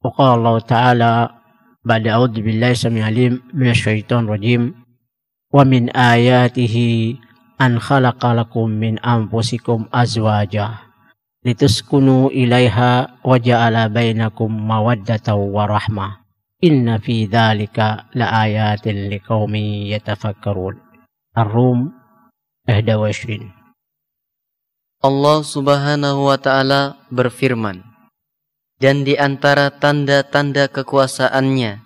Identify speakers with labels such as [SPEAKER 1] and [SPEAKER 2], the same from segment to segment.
[SPEAKER 1] وقال الله تعالى بعد أعوذ بالله السميع العليم من الشيطان الرجيم ومن آياته أن خلق لكم من أنفسكم أزواجا لتسكنوا إليها وجعل بينكم مودة ورحمة إن في ذلك لآيات لقوم يتفكرون. الروم 21.
[SPEAKER 2] Allah Subhanahu wa Ta'ala berfirman, dan di antara tanda-tanda kekuasaannya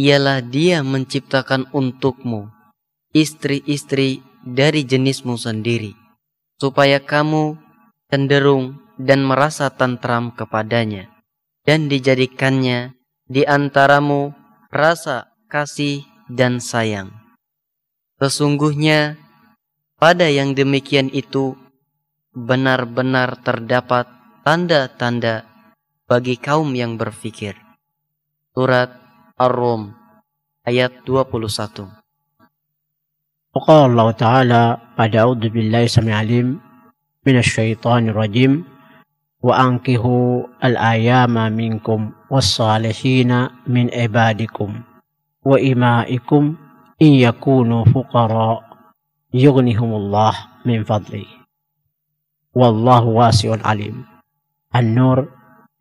[SPEAKER 2] ialah Dia menciptakan untukmu istri-istri dari jenismu sendiri, supaya kamu cenderung dan merasa tentram kepadanya, dan dijadikannya di antaramu rasa kasih dan sayang. Sesungguhnya pada yang demikian itu benar-benar terdapat tanda-tanda bagi kaum yang berfikir. Surat Ar-Rum ayat 21.
[SPEAKER 1] وقال الله تعالى بعد أعوذ بالله السميع العليم من الشيطان الرجيم وأنكحوا الأيام منكم والصالحين من عبادكم وإمائكم إن يكونوا فقراء يغنيهم الله من فضله والله واسع عليم. النور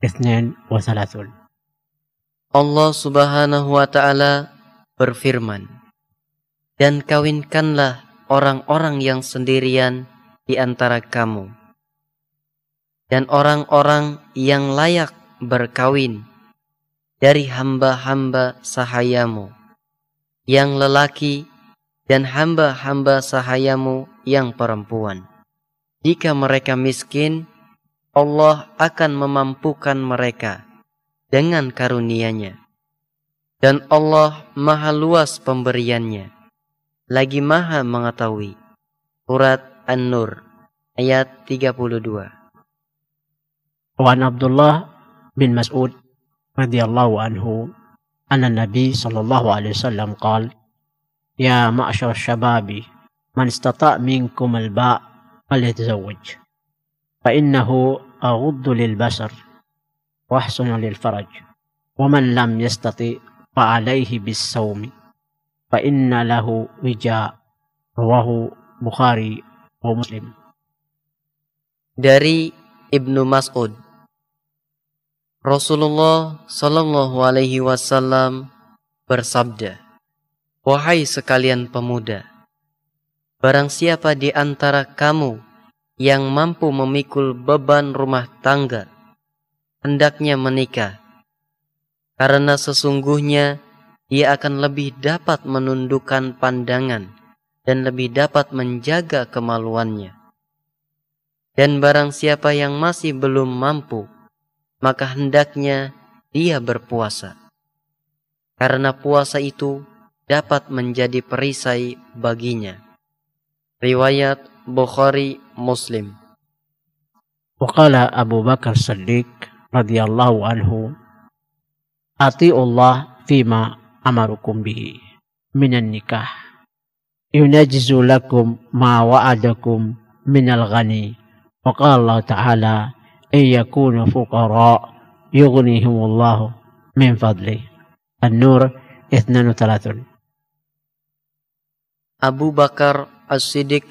[SPEAKER 1] 32.
[SPEAKER 2] Allah Subhanahu wa Ta'ala berfirman, dan kawinkanlah orang-orang yang sendirian di antara kamu dan orang-orang yang layak berkawin dari hamba-hamba sahayamu yang lelaki dan hamba-hamba sahayamu yang perempuan. Jika mereka miskin, Allah akan memampukan mereka dengan karunia-Nya. Dan Allah maha luas pemberiannya, lagi maha mengetahui. Surat An-Nur ayat 32.
[SPEAKER 1] وعن عبد الله بن مسعود رضي الله عنه أن النبي صلى الله عليه وسلم قال يا معشر الشباب من استطاع منكم الباء فليتزوج فإنه أغض للبصر وأحسن للفرج ومن لم يستطع فعليه بالصوم فإن له وجاء. رواه Bukhari wa Muslim.
[SPEAKER 2] Dari Ibnu Mas'ud, Rasulullah Shallallahu Alaihi Wasallam bersabda, wahai sekalian pemuda, barang siapa di antara kamu yang mampu memikul beban rumah tangga, hendaknya menikah, karena sesungguhnya dia akan lebih dapat menundukkan pandangan dan lebih dapat menjaga kemaluannya. Dan barang siapa yang masih belum mampu, maka hendaknya dia berpuasa, karena puasa itu dapat menjadi perisai baginya. Riwayat Bukhari Muslim.
[SPEAKER 1] وقال أبو بكر الصديق رضي الله عنه أطيعوا الله فيما أمركم به من النكاح ينجز لكم ما وعدكم من الغني وقال الله تعالى إن يكونوا فقراء يغنيهم الله من فضله. النور 32.
[SPEAKER 2] Abu Bakar As-Siddiq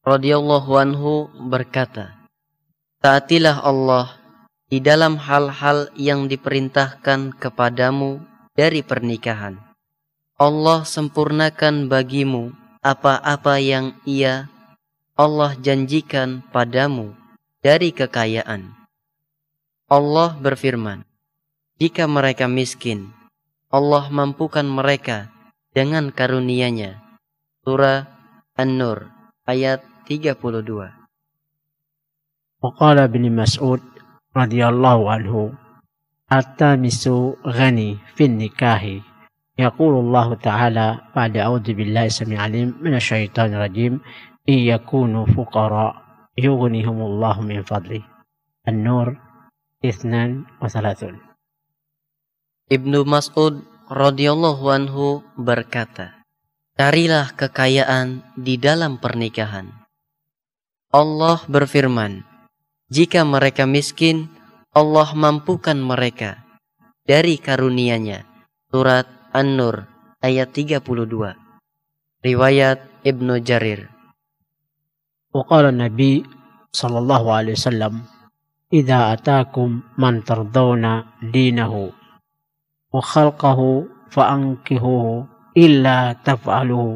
[SPEAKER 2] radhiyallahu anhu berkata, taatilah Allah di dalam hal-hal yang diperintahkan kepadamu dari pernikahan. Allah sempurnakan bagimu apa-apa yang Allah janjikan padamu dari kekayaan. Allah berfirman, jika mereka miskin, Allah mampukan mereka dengan karunia-Nya. Surah An-Nur ayat 32.
[SPEAKER 1] وقال ابن مسعود رضي الله عنه التامس غني في النكاح يقول الله تعالى بعد أعوذ بالله السميع العليم من الشيطان الرجيم إن يكونوا فقراء يغنيهم الله من فضله. النور 32.
[SPEAKER 2] Ibnu Mas'ud radhiyallahu anhu berkata, carilah kekayaan di dalam pernikahan. Allah berfirman, jika mereka miskin, Allah mampukan mereka dari karunia-Nya. Surat An-Nur ayat 32. Riwayat Ibnu Jarir.
[SPEAKER 1] وقال النبي صلى الله عليه وسلم إذا أتاكم من ترضون دينه وخلقه فأنكحوه إلا تفعلوا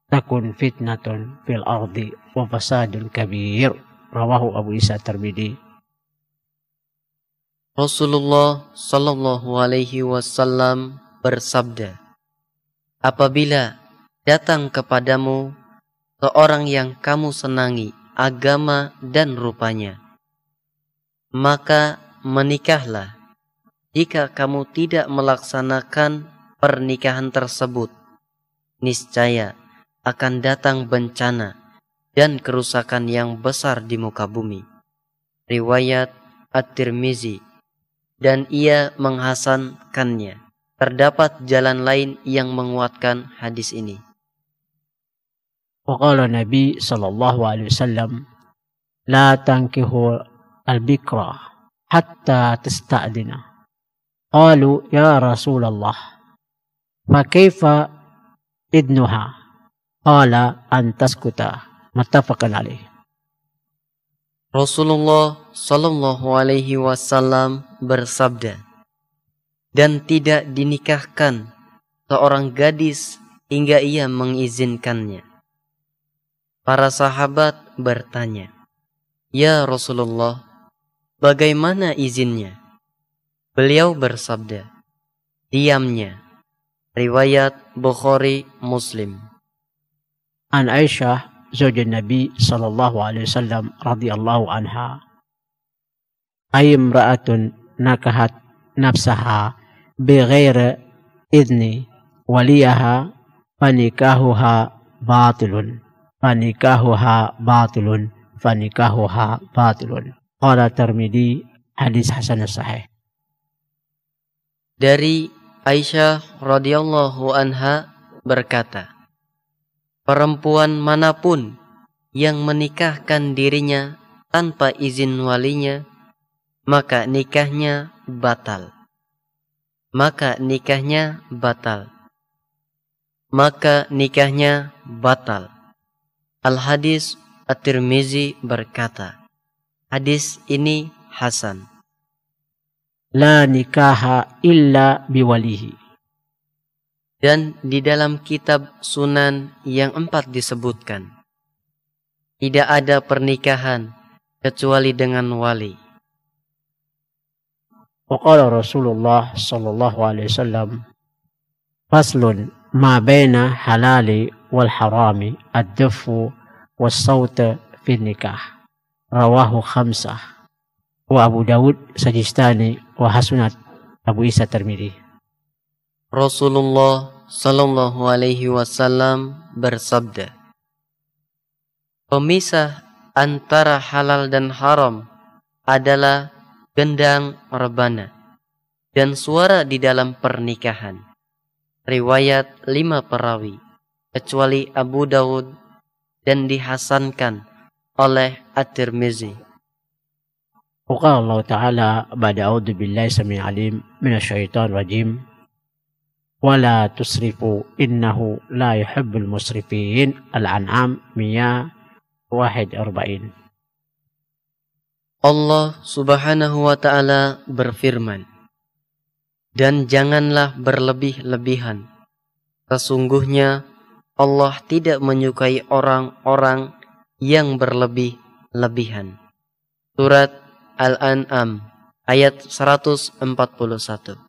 [SPEAKER 1] تكن فتنة في الأرض وفساد كبير. رواه أبو عيسى الترمذي.
[SPEAKER 2] Rasulullah Shallallahu Alaihi Wasallam bersabda, apabila datang kepadamu seorang yang kamu senangi agama dan rupanya, maka menikahlah. Jika kamu tidak melaksanakan pernikahan tersebut, niscaya akan datang bencana dan kerusakan yang besar di muka bumi. Riwayat At-Tirmizi, dan ia menghasankannya. Terdapat jalan lain yang menguatkan hadis ini.
[SPEAKER 1] وقال النبي صلى الله عليه وسلم لا تنكحوا البكرة حتى تستأذن. قالوا يا رسول الله فكيف إذنها؟ قال أن تسكت. متفق عليه.
[SPEAKER 2] Rasulullah Shallallahu Alaihi Wasallam bersabda, dan tidak dinikahkan seorang gadis hingga ia mengizinkannya. Para sahabat bertanya, ya Rasulullah, bagaimana izinnya? Beliau bersabda, diamnya. Riwayat Bukhari Muslim.
[SPEAKER 1] An Aisyah زوج النبي صلى الله عليه وسلم رضي الله عنها أي امرأة نكحت نفسها بغير إذن وليها فنكاحها باطل فنكاحها باطل فنكاحها باطل. قال الترمذي حديث حسن صحيح.
[SPEAKER 2] Dari Aisyah radhiyallahu anha berkata, perempuan manapun yang menikahkan dirinya tanpa izin walinya, maka nikahnya batal. Maka nikahnya batal. Maka nikahnya batal. Al-Hadis At-Tirmizi berkata, hadis ini hasan.
[SPEAKER 1] La nikaha illa biwalihi.
[SPEAKER 2] Dan di dalam kitab Sunan yang 4 disebutkan, tidak ada pernikahan kecuali dengan wali.
[SPEAKER 1] Waqala Rasulullah sallallahu alaihi wasallam, faslun ma baina halali wal harami ad-dafu was sawt fi nikah. Rawahu khamsah wa Abu Dawud Sajistani wa hasunat Abu Isa Tirmidzi.
[SPEAKER 2] Rasulullah Sallallahu Alaihi Wasallam bersabda, pemisah antara halal dan haram adalah gendang rebana dan suara di dalam pernikahan. Riwayat 5 perawi kecuali Abu Dawud dan dihasankan oleh At-Tirmizi.
[SPEAKER 1] Qala Allah Ta'ala ba'da a'udzu billahi samil alim minasyaitonir rajim. Wala tusrifu innahu la yuhibbul musrifin. Al-An'am 141.
[SPEAKER 2] Allah Subhanahu wa Ta'ala berfirman, dan janganlah berlebih-lebihan. Sesungguhnya Allah tidak menyukai orang-orang yang berlebih-lebihan. Surat Al-An'am ayat 141.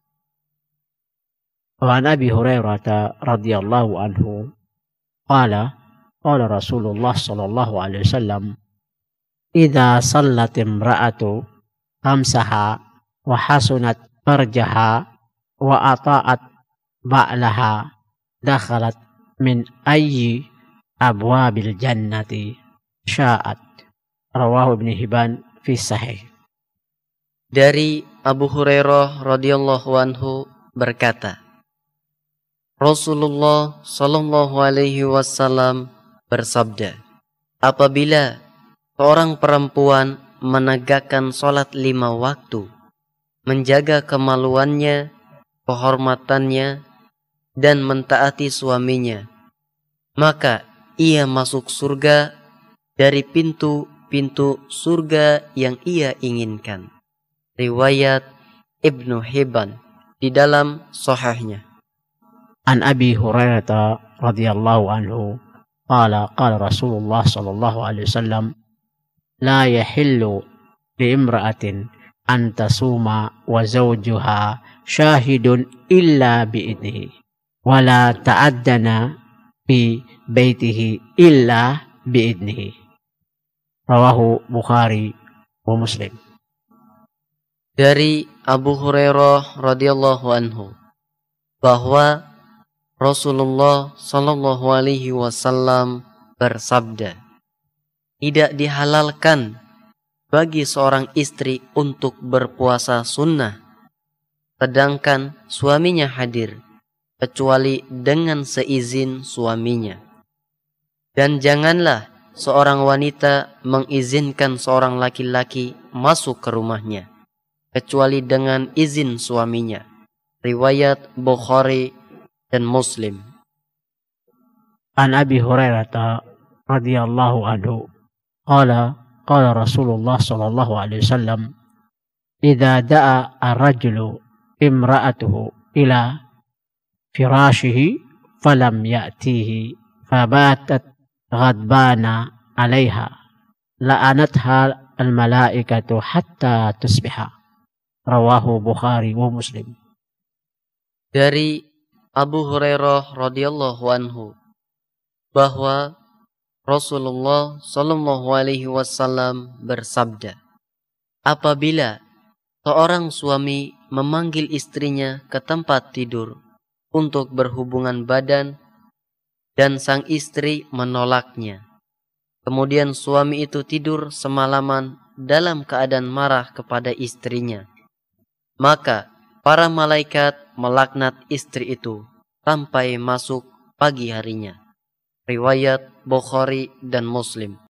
[SPEAKER 1] وعن أبي هريرة رضي الله عنه قال قال رسول الله صلى الله عليه وسلم إذا صلت امرأة خمسها وحسنت فرجها وأطاعت بعلها دخلت من أي أبواب الجنة شاءت. رواه ابن Hibban fi Sahih.
[SPEAKER 2] Dari Abu Hurairah radhiyallahu anhu berkata, Rasulullah Shallallahu Alaihi Wasallam bersabda, apabila seorang perempuan menegakkan sholat 5 waktu, menjaga kemaluannya, kehormatannya, dan mentaati suaminya, maka ia masuk surga dari pintu-pintu surga yang ia inginkan. Riwayat Ibnu Hibban di dalam Sahihnya.
[SPEAKER 1] An Abi Hurairah radhiyallahu anhu qala qala Rasulullah sallallahu alaihi wasallam la yahillu li imra'atin an tasuma wa zawjuha syahidun illa bi'idnihi wa la ta'addana fi baitihi illa bi'idnihi. Rawahu Bukhari wa Muslim.
[SPEAKER 2] Dari Abu Hurairah radhiyallahu anhu bahwa Rasulullah sallallahu alaihi wasallam bersabda, tidak dihalalkan bagi seorang istri untuk berpuasa sunnah sedangkan suaminya hadir, kecuali dengan seizin suaminya. Dan janganlah seorang wanita mengizinkan seorang laki-laki masuk ke rumahnya kecuali dengan izin suaminya. Riwayat Bukhari dan Muslim.
[SPEAKER 1] An Abi Hurairah radhiyallahu anhu qala qala Rasulullah sallallahu alaihi wasallam idza da'a ar-rajulu imra'atuhu ila firashihi falam ya'tihi fabatat ghadbana 'alaiha la'anatha al-malaikatu hatta tusbiha. Rawahu Bukhari wa Muslim.
[SPEAKER 2] Dari Abu Hurairah radhiyallahu anhu bahwa Rasulullah sallallahu alaihi wasallam bersabda, apabila seorang suami memanggil istrinya ke tempat tidur untuk berhubungan badan dan sang istri menolaknya, kemudian suami itu tidur semalaman dalam keadaan marah kepada istrinya, maka para malaikat melaknat istri itu sampai masuk pagi harinya. Riwayat Bukhari dan Muslim.